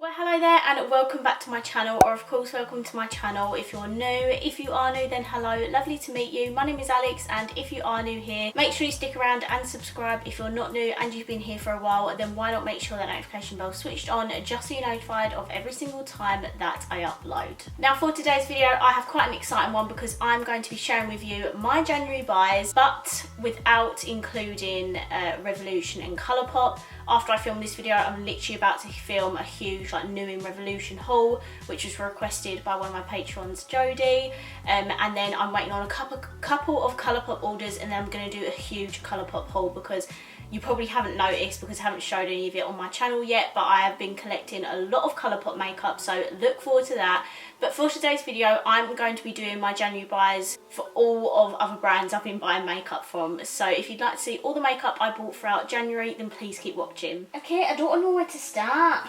Well, hello there and welcome back to my channel, or of course welcome to my channel if you're new. If you are new, then hello, lovely to meet you. My name is Alex, and if you are new here, make sure you stick around and subscribe. If you're not new and you've been here for a while, then why not make sure that notification bell is switched on just so you're notified of every single time that I upload. Now for today's video, I have quite an exciting one because I'm going to be sharing with you my January buys, but without including Revolution and Colourpop. After I film this video, I'm literally about to film a huge new in Revolution haul, which was requested by one of my patrons, Jodie, and then I'm waiting on a couple of Colourpop orders, and then I'm going to do a huge Colourpop haul because you probably haven't noticed because I haven't showed any of it on my channel yet, but I have been collecting a lot of Colourpop makeup, so look forward to that. But for today's video, I'm going to be doing my January buys for all of other brands I've been buying makeup from. So if you'd like to see all the makeup I bought throughout January, then please keep watching. Okay, I don't know where to start.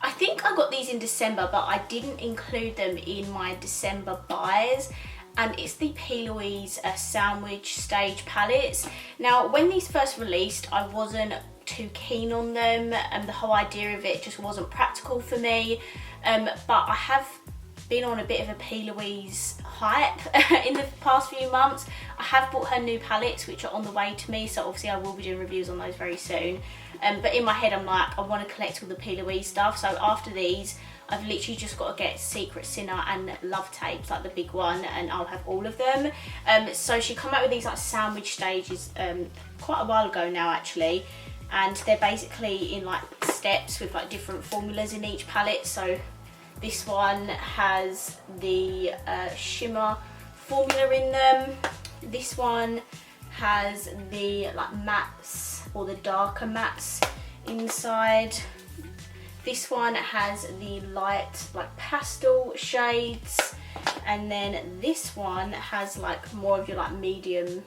I think I got these in December, but I didn't include them in my December buys. And it's the Plouise Sandwich Stage palettes. Now, when these first released, I wasn't too keen on them, and the whole idea of it just wasn't practical for me. But I have been on a bit of a Plouise hype in the past few months. I have bought her new palettes, which are on the way to me, so obviously I will be doing reviews on those very soon. But in my head, I'm like, I want to collect all the Plouise stuff. So after these, I've literally just got to get Secret Sinner and Love Tapes, like the big one, and I'll have all of them. So she come out with these like sandwich stages quite a while ago now actually, and they're basically in like steps with like different formulas in each palette. So this one has the shimmer formula in them. This one has the like mattes or the darker mattes inside. This one has the light like pastel shades, and then this one has like more of your like medium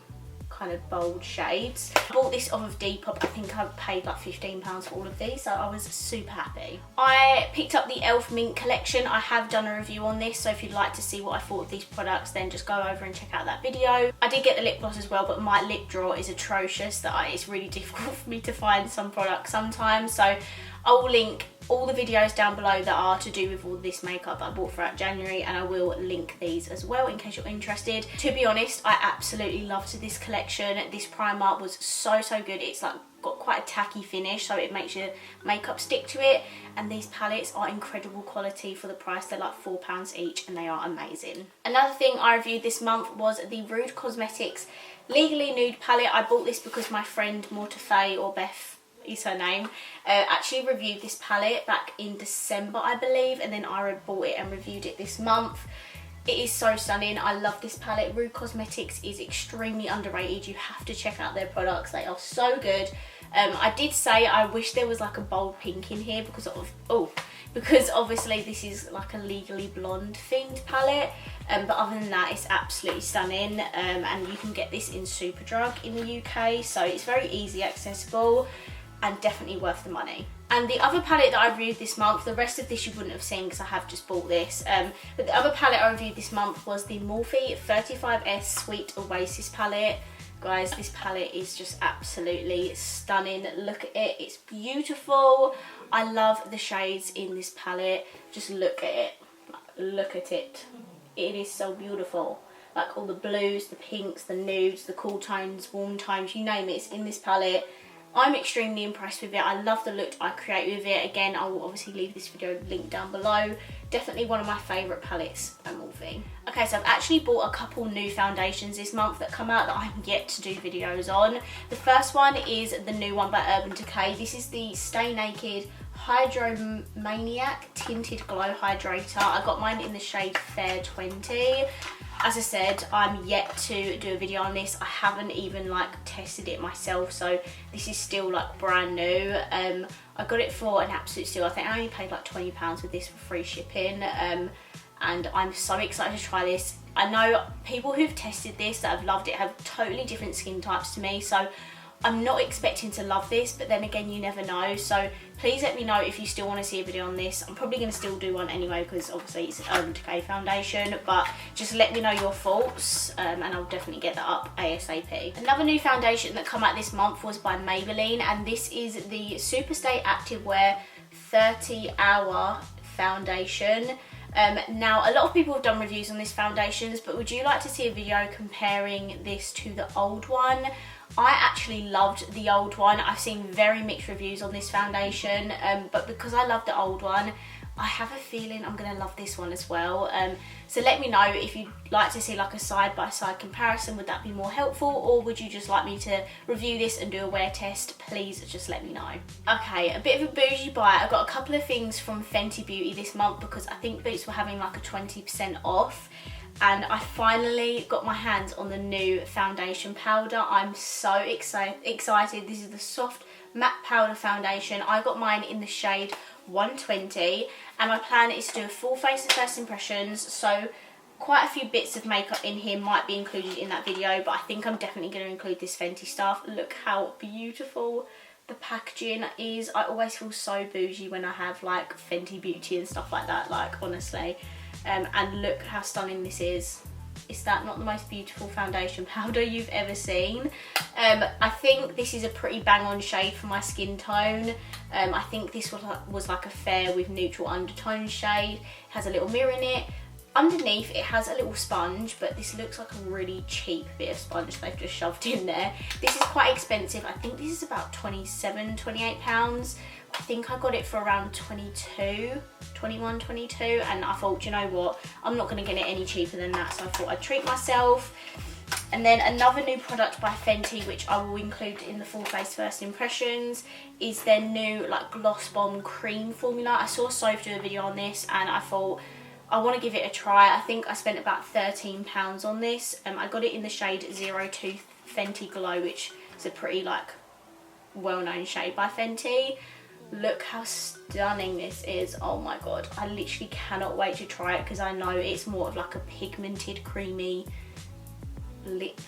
kind of bold shades. I bought this off of Depop. I think I paid like £15 for all of these, so I was super happy. I picked up the e.l.f. Mint collection. I have done a review on this, so if you'd like to see what I thought of these products, then just go over and check out that video. I did get the lip gloss as well, but my lip drawer is atrocious. It's really difficult for me to find some products sometimes, so I will link all the videos down below that are to do with all this makeup that I bought throughout January, and I will link these as well in case you're interested. To be honest, I absolutely loved this collection. This primer was so good. It's like got quite a tacky finish, so it makes your makeup stick to it, and these palettes are incredible quality for the price. They're like £4 each, and they are amazing. Another thing I reviewed this month was the Rude Cosmetics Legally Nude palette. I bought this because my friend Morphe, or Beth is her name, actually reviewed this palette back in December I believe, and then I bought it and reviewed it this month. It is so stunning. I love this palette. Rude Cosmetics is extremely underrated. You have to check out their products. They are so good. I did say I wish there was like a bold pink in here because obviously this is like a Legally Blonde themed palette, but other than that, it's absolutely stunning. And you can get this in Superdrug in the UK, so it's very easy accessible and definitely worth the money. And the other palette that I reviewed this month, the rest of this you wouldn't have seen because I have just bought this, but the other palette I reviewed this month was the Morphe 35S Sweet Oasis palette. Guys, this palette is just absolutely stunning. Look at it, it's beautiful. I love the shades in this palette. Just look at it, look at it. It is so beautiful. Like all the blues, the pinks, the nudes, the cool tones, warm tones, you name it, it's in this palette. I'm extremely impressed with it. I love the look I create with it. Again, I will obviously leave this video linked down below. Definitely one of my favourite palettes by Morphe. Okay, so I've actually bought a couple new foundations this month that come out that I'm yet to do videos on. The first one is the new one by Urban Decay. This is the Stay Naked Hydromaniac Tinted Glow Hydrator. I got mine in the shade Fair 20. As I said, I'm yet to do a video on this. I haven't even like tested it myself, so this is still like brand new. I got it for an absolute steal. I think I only paid like £20 with this for free shipping, and I'm so excited to try this. I know people who've tested this that have loved it have totally different skin types to me, so I'm not expecting to love this, but then again, you never know. So please let me know if you still want to see a video on this. I'm probably going to still do one anyway because obviously it's an Urban Decay foundation, but just let me know your thoughts, and I'll definitely get that up ASAP. Another new foundation that come out this month was by Maybelline, and this is the Superstay Activewear 30 Hour foundation. Now, a lot of people have done reviews on this foundations, but would you like to see a video comparing this to the old one? I actually loved the old one. I've seen very mixed reviews on this foundation, but because I love the old one, I have a feeling I'm going to love this one as well. So let me know if you'd like to see like a side-by-side comparison. Would that be more helpful, or would you just like me to review this and do a wear test? Please just let me know. Okay, a bit of a bougie buy. I got a couple of things from Fenty Beauty this month because I think Boots were having like a 20% off. And I finally got my hands on the new foundation powder. I'm so excited. This is the Soft Matte Powder Foundation. I got mine in the shade 120, and my plan is to do a full face of first impressions, so quite a few bits of makeup in here might be included in that video, but I think I'm definitely going to include this Fenty stuff. Look how beautiful the packaging is. I always feel so bougie when I have like Fenty Beauty and stuff like that, like honestly. And look how stunning this is. Is that not the most beautiful foundation powder you've ever seen? I think this is a pretty bang on shade for my skin tone. I think this was like a fair with neutral undertone shade. It has a little mirror in it. Underneath it has a little sponge, but this looks like a really cheap bit of sponge they've just shoved in there. This is quite expensive. I think this is about 27, 28 pounds. I think I got it for around 21, 22, and I thought, you know what, I'm not going to get it any cheaper than that, so I thought I'd treat myself. And then another new product by Fenty, which I will include in the full face first impressions, is their new like Gloss Bomb cream formula. I saw Soph do a video on this and I thought I want to give it a try. I think I spent about £13 on this. I got it in the shade 02 Fenty Glow, which is a pretty like well-known shade by Fenty. Look how stunning this is. Oh my god, I literally cannot wait to try it because I know it's more of like a pigmented creamy lip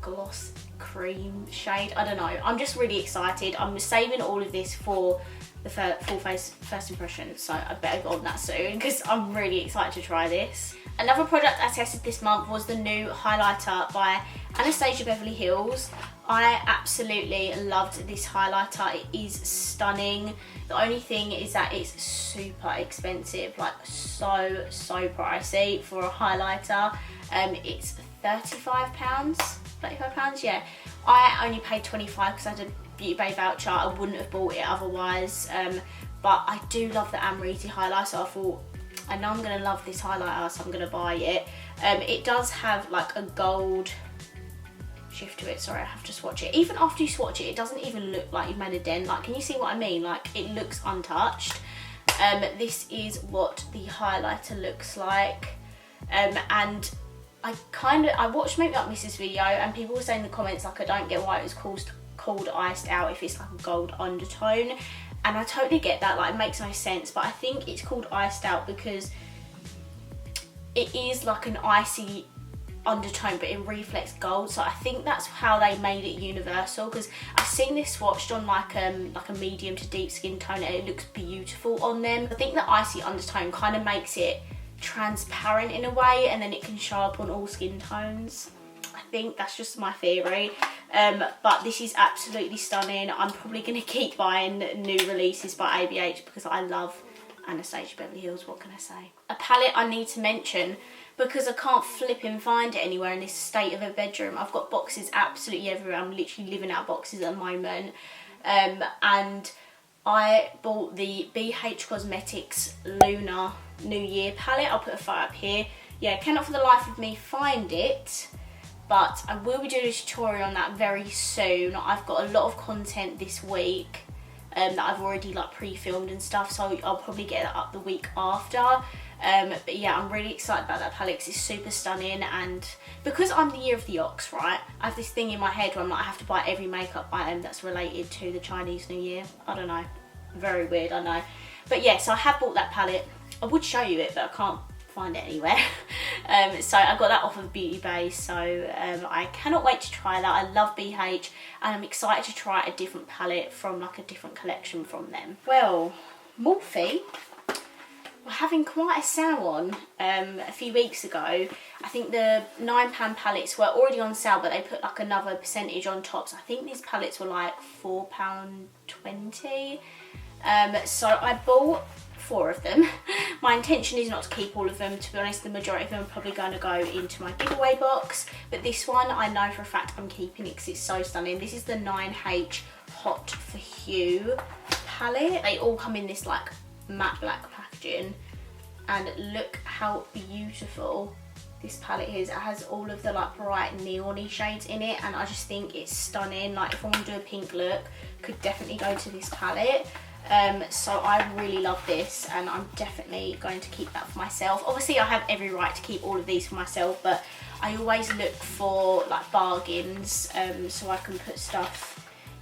gloss cream shade. I don't know, I'm just really excited. I'm saving all of this for the full face first impression, so I better go on that soon because I'm really excited to try this. Another product I tested this month was the new highlighter by Anastasia Beverly Hills. I absolutely loved this highlighter. It is stunning. The only thing is that it's super expensive, like so pricey for a highlighter. It's £35, yeah. I only paid 25 because I had a Beauty Bay voucher. I wouldn't have bought it otherwise, but I do love the Amrezy highlighter, so I thought, I know I'm going to love this highlighter, so I'm going to buy it. It does have like a gold shift to it. Sorry, I have to swatch it. Even after you swatch it, it doesn't even look like you've made a dent. Like, can you see what I mean? Like, it looks untouched. This is what the highlighter looks like. And I watched Make Me Up Miss's video, and people were saying in the comments like, I don't get why it was called Iced Out if it's like a gold undertone. And I totally get that, like it makes no sense, but I think it's called Iced Out because it is like an icy undertone but it reflects gold, so I think that's how they made it universal, because I've seen this swatched on like a medium to deep skin tone and it looks beautiful on them. I think the icy undertone kind of makes it transparent in a way, and then it can show up on all skin tones. I think that's just my theory, but this is absolutely stunning. I'm probably going to keep buying new releases by ABH because I love Anastasia Beverly Hills. What can I say? A palette I need to mention because I can't flip and find it anywhere in this state of a bedroom. I've got boxes absolutely everywhere. I'm literally living out boxes at the moment, and I bought the BH Cosmetics Lunar New Year palette. I'll put a photo up here. Yeah, cannot for the life of me find it, but I will be doing a tutorial on that very soon. I've got a lot of content this week that I've already like pre-filmed and stuff, so I'll probably get that up the week after. But yeah, I'm really excited about that palette because it's super stunning, and because I'm the year of the ox, right, I have this thing in my head where I'm like, I have to buy every makeup item that's related to the Chinese New Year. I don't know, very weird, I know. But yeah, so I have bought that palette. I would show you it, but I can't find it anywhere. So I got that off of Beauty Bay, so I cannot wait to try that. I love BH and I'm excited to try a different palette from like a different collection from them. Well, Morphe were having quite a sale on a few weeks ago. I think the £9 palettes were already on sale, but they put like another percentage on top, so I think these palettes were like £4.20. So I bought 4 of them. My intention is not to keep all of them. To be honest, the majority of them are probably going to go into my giveaway box. But this one, I know for a fact I'm keeping it because it's so stunning. This is the 9H Hot for Hue palette. They all come in this like matte black packaging. And look how beautiful this palette is. It has all of the like bright neon-y shades in it, and I just think it's stunning. Like if I want to do a pink look, could definitely go to this palette. So I really love this, and I'm definitely going to keep that for myself. Obviously I have every right to keep all of these for myself, but I always look for like bargains, so I can put stuff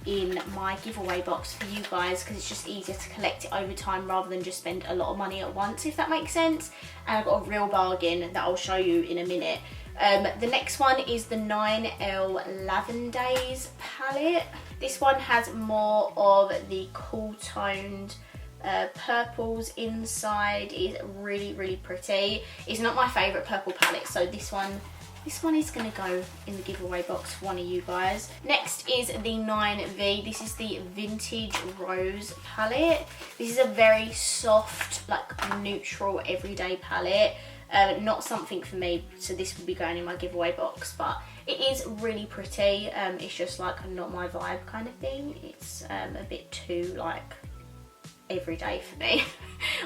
in my giveaway box for you guys, because it's just easier to collect it over time rather than just spend a lot of money at once, if that makes sense. And I've got a real bargain that I'll show you in a minute. The next one is the 9L 11 Days palette. This one has more of the cool toned purples inside. It's really, really pretty. It's not my favourite purple palette, so this one is going to go in the giveaway box for one of you guys. Next is the 9V. This is the Vintage Rose palette. This is a very soft, like neutral, everyday palette. Not something for me, so this will be going in my giveaway box, but it is really pretty. It's just like not my vibe kind of thing. It's a bit too like everyday for me.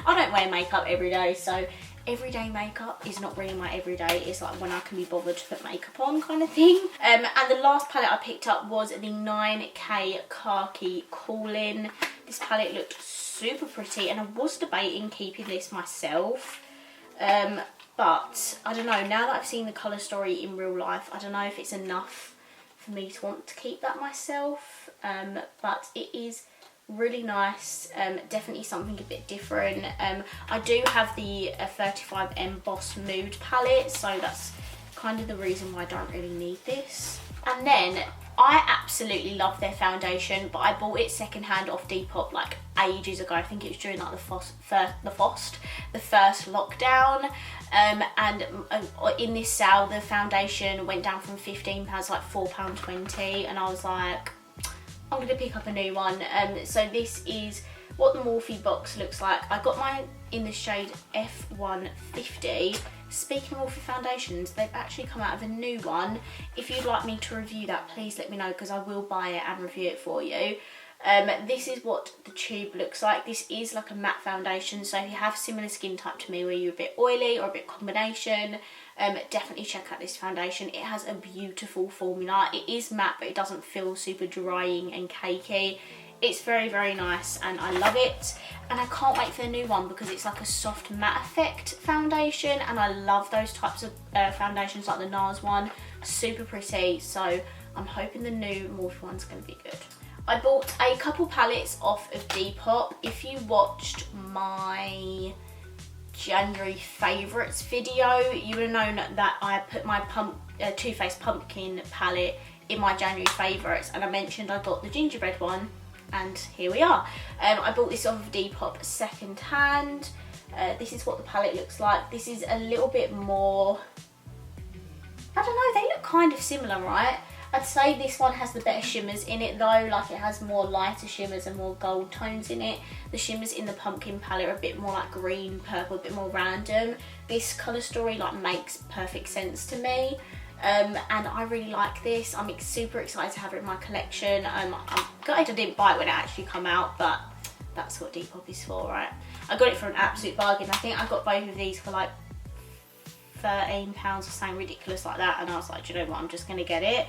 I don't wear makeup every day, so everyday makeup is not really my everyday. It's like when I can be bothered to put makeup on kind of thing. And the last palette I picked up was the 9K Khaki Call-In. This palette looked super pretty, and I was debating keeping this myself. But I don't know, now that I've seen the colour story in real life, I don't know if it's enough for me to want to keep that myself. But it is really nice, definitely something a bit different. I do have the 35M Boss Mood palette, so that's kind of the reason why I don't really need this. And then I absolutely love their foundation, but I bought it secondhand off Depop like ages ago. I think it was during like the first lockdown. And in this sale, the foundation went down from £15 to like £4.20, and I was like, I'm going to pick up a new one. So this is what the Morphe box looks like. I got mine in the shade F150. Speaking of Morphe foundations, they've actually come out with a new one. If you'd like me to review that, please let me know, because I will buy it and review it for you. This is what the tube looks like. This is like a matte foundation, so if you have similar skin type to me where you're a bit oily or a bit combination, definitely check out this foundation. It has a beautiful formula. It is matte, but it doesn't feel super drying and cakey. It's very, very nice, and I love it. And I can't wait for the new one, because it's like a soft matte effect foundation, and I love those types of foundations, like the NARS one. Super pretty, so I'm hoping the new Morphe one's going to be good. I bought a couple palettes off of Depop. If you watched my January favourites video, you would have known that I put my Too Faced Pumpkin palette in my January favourites, and I mentioned I got the gingerbread one, and here we are. I bought this off of Depop second hand. This is what the palette looks like. This is a little bit more, I don't know, they look kind of similar, right? I'd say this one has the better shimmers in it though, like it has more lighter shimmers and more gold tones in it. The shimmers in the pumpkin palette are a bit more like green, purple, a bit more random. This colour story like makes perfect sense to me. And I really like this. I'm super excited to have it in my collection. I'm gutted I didn't buy it when it actually come out, but that's what Depop is for, right? I got it for an absolute bargain. I think I got both of these for like £13 or something ridiculous like that, and I was like, do you know what, I'm just gonna get it.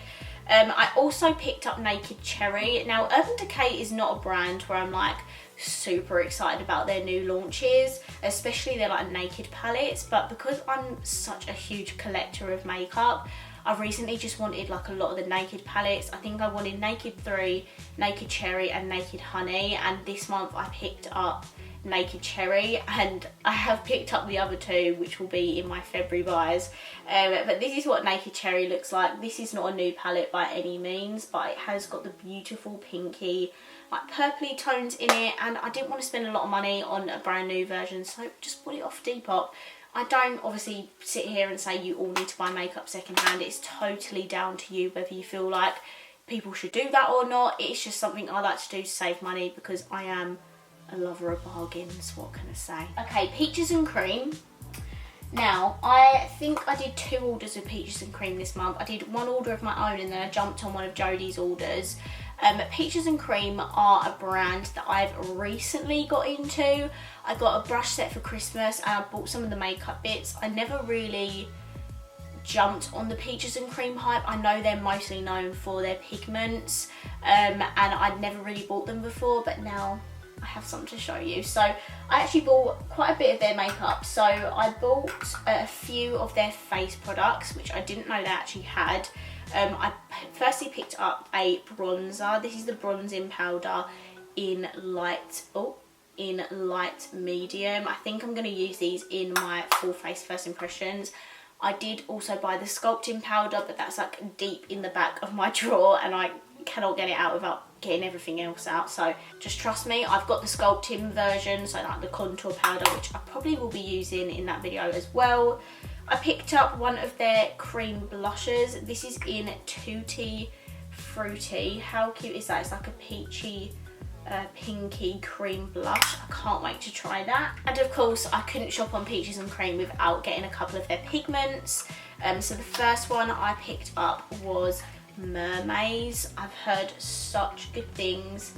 I also picked up Naked Cherry. Now Urban Decay is not a brand where I'm like super excited about their new launches, especially their like naked palettes, but because I'm such a huge collector of makeup, I've recently just wanted like a lot of the naked palettes. I think I wanted Naked 3, Naked Cherry and Naked Honey, and this month I picked up Naked Cherry, and I have picked up the other two, which will be in my February buys. But this is what Naked Cherry looks like. This is not a new palette by any means, but it has got the beautiful pinky like purpley tones in it, and I didn't want to spend a lot of money on a brand new version, so just bought it off Depop. I don't obviously sit here and say you all need to buy makeup secondhand. It's totally down to you whether you feel like people should do that or not. It's just something I like to do to save money, because I am a lover of bargains, what can I say? Okay, peaches and cream. Now, I think I did 2 orders of peaches and cream this month. I did 1 order of my own and then I jumped on one of Jodie's orders. Peaches and Cream are a brand that I've recently got into. I got a brush set for Christmas and I bought some of the makeup bits. I never really jumped on the Peaches and Cream hype. I know they're mostly known for their pigments and I'd never really bought them before, but now I have some to show you. So I actually bought quite a bit of their makeup. So I bought a few of their face products, which I didn't know they actually had. I firstly picked up a bronzer. This is the bronzing powder in light medium. I think I'm going to use these in my full face first impressions. I did also buy the sculpting powder, but that's like deep in the back of my drawer and I cannot get it out without getting everything else out, so just trust me. I've got the sculpting version, so like the contour powder, which I probably will be using in that video as well. I picked up one of their cream blushes. This is in Tutti Frutti. How cute is that? It's like a peachy pinky cream blush. I can't wait to try that. And of course I couldn't shop on Peaches and Cream without getting a couple of their pigments. So the first one I picked up was Mermaids. I've heard such good things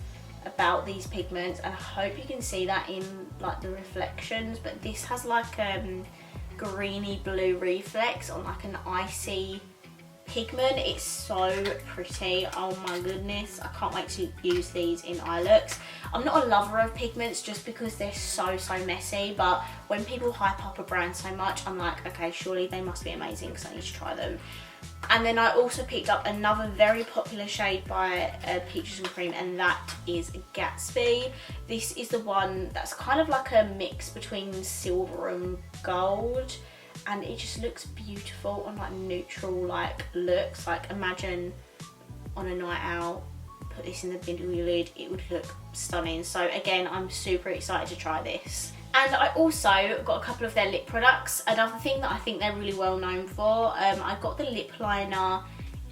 about these pigments and I hope you can see that in like the reflections, but this has like greeny blue reflex on like an icy pigment. It's so pretty. Oh my goodness, I can't wait to use these in eye looks. I'm not a lover of pigments just because they're so messy, but when people hype up a brand so much, I'm like, okay, surely they must be amazing because I need to try them. And then I also picked up another very popular shade by Peaches and Cream, and that is Gatsby. This is the one that's kind of like a mix between silver and gold, and it just looks beautiful on like neutral like looks. Like imagine on a night out, put this in the middle of your lid, it would look stunning. So again, I'm super excited to try this. And I also got a couple of their lip products. Another thing that I think they're really well known for, I got the lip liner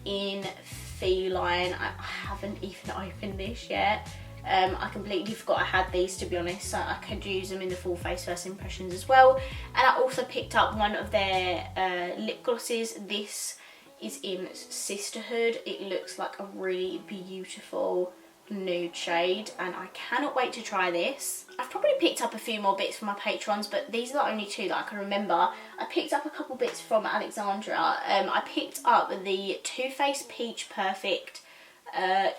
in Feline. I haven't even opened this yet. I completely forgot I had these, to be honest, so I could use them in the full face first impressions as well. And I also picked up one of their lip glosses. This is in Sisterhood. It looks like a really beautiful nude shade and I cannot wait to try this. I've probably picked up a few more bits from my patrons, but these are the only 2 that I can remember. I picked up a couple bits from Alexandra. I picked up the Too Faced Peach Perfect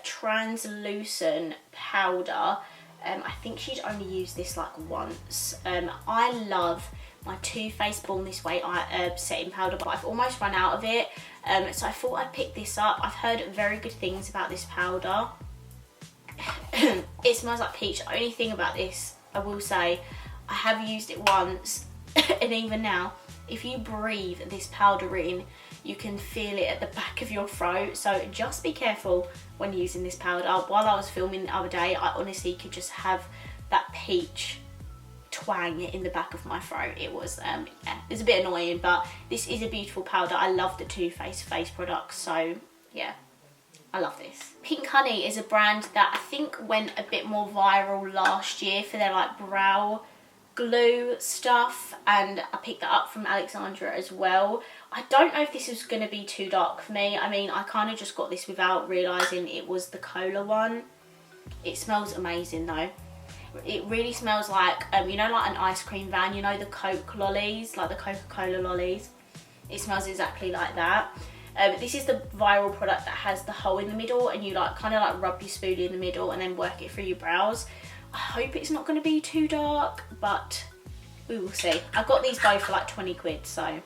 translucent powder. I think she'd only used this like once. I love my Too Faced Born This Way setting powder, but I've almost run out of it, so I thought I'd pick this up. I've heard very good things about this powder. It smells like peach. The only thing about this, I will say, I have used it once and even now, if you breathe this powder in, you can feel it at the back of your throat, so just be careful when using this powder. While I was filming the other day, I honestly could just have that peach twang in the back of my throat. It was yeah, it's a bit annoying, but this is a beautiful powder. I love the Too Faced face products, so yeah, I love this. Pink Honey is a brand that I think went a bit more viral last year for their like brow glue stuff, and I picked that up from Alexandra as well. I don't know if this is going to be too dark for me. I mean, I kind of just got this without realising it was the cola one. It smells amazing though. It really smells like, you know, like an ice cream van, you know, the Coke lollies, like the Coca-Cola lollies. It smells exactly like that. This is the viral product that has the hole in the middle, and you like kind of like rub your spoolie in the middle and then work it through your brows. I hope it's not going to be too dark, but we will see. I got these both for like 20 quid, so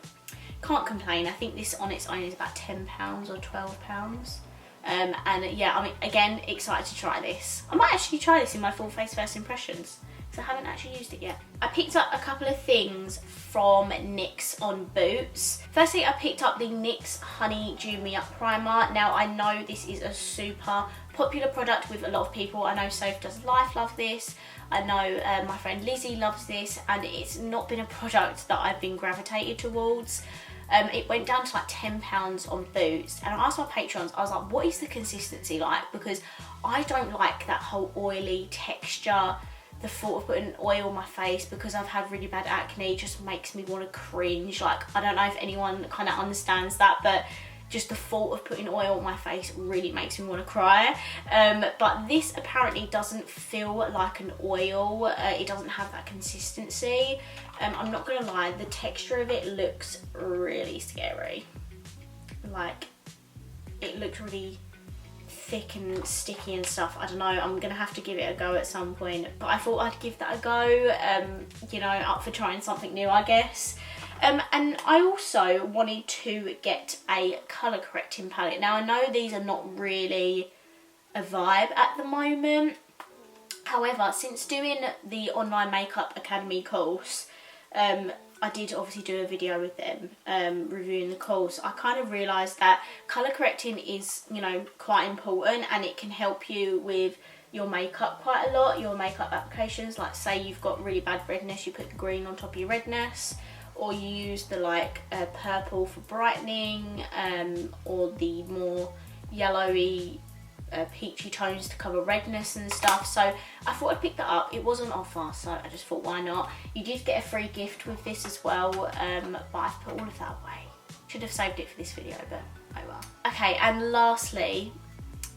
can't complain. I think this on its own is about £10 or £12. And yeah, I mean, again, excited to try this. I might actually try this in my full face first impressions, because I haven't actually used it yet. I picked up a couple of things from NYX on Boots. Firstly, I picked up the NYX Honey Dew Me Up Primer. Now, I know this is a super popular product with a lot of people. I know Soph Does Life love this. I know my friend Lizzie loves this, and it's not been a product that I've been gravitated towards. It went down to like £10 on Boots, and I asked my patrons, I was like, what is the consistency like? Because I don't like that whole oily texture the thought of putting oil on my face, because I've had really bad acne, just makes me want to cringe. Like, I don't know if anyone kind of understands that, but just the thought of putting oil on my face really makes me want to cry. But this apparently doesn't feel like an oil. It doesn't have that consistency. I'm not gonna lie, the texture of it looks really scary. Like, it looks really thick and sticky and stuff. I don't know, I'm gonna have to give it a go at some point, but I thought I'd give that a go, you know, up for trying something new, I guess. And I also wanted to get a colour correcting palette. Now, I know these are not really a vibe at the moment. However, since doing the online makeup academy course, I did obviously do a video with them reviewing the course. I kind of realised that colour correcting is, you know, quite important, and it can help you with your makeup quite a lot, your makeup applications. Like, say you've got really bad redness, you put the green on top of your redness, or you use the like purple for brightening, or the more yellowy peachy tones to cover redness and stuff. So I thought I'd pick that up. It was on offer, so I just thought, why not? You did get a free gift with this as well, but I've put all of that away. Should have saved it for this video, but oh well. Okay, and lastly,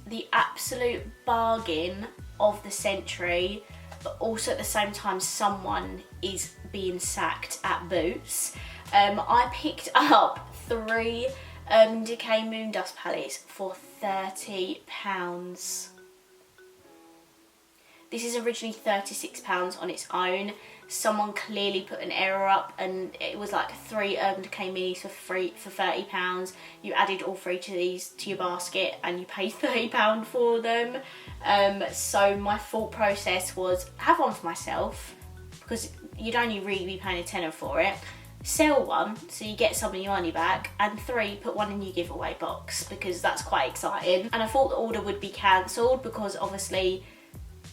the absolute bargain of the century, but also at the same time someone is being sacked at Boots. I picked up 3 DECAY Moon Dust palettes for £30. This is originally £36 on its own. Someone clearly put an error up, and it was like 3 Urban Decay minis for £30. You added all 3 to these to your basket and you paid £30 for them. So my thought process was, have one for myself, because you'd only really be paying a tenner for it. Sell one so you get some of your money back, and 3, put one in your giveaway box, because that's quite exciting. And I thought the order would be cancelled because obviously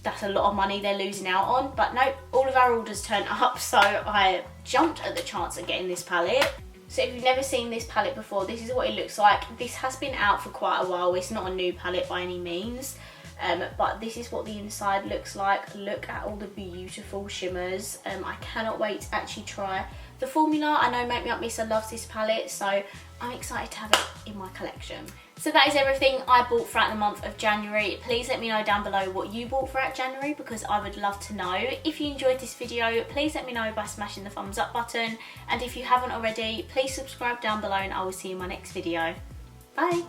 that's a lot of money they're losing out on, but nope, all of our orders turned up, so I jumped at the chance of getting this palette. So if you've never seen this palette before, this is what it looks like. This has been out for quite a while, it's not a new palette by any means, but this is what the inside looks like. Look at all the beautiful shimmers. I cannot wait to actually try the formula. I know Make Me Up Mister loves this palette, so I'm excited to have it in my collection. So that is everything I bought throughout the month of January. Please let me know down below what you bought throughout January, because I would love to know. If you enjoyed this video, please let me know by smashing the thumbs up button. And if you haven't already, please subscribe down below, and I will see you in my next video. Bye!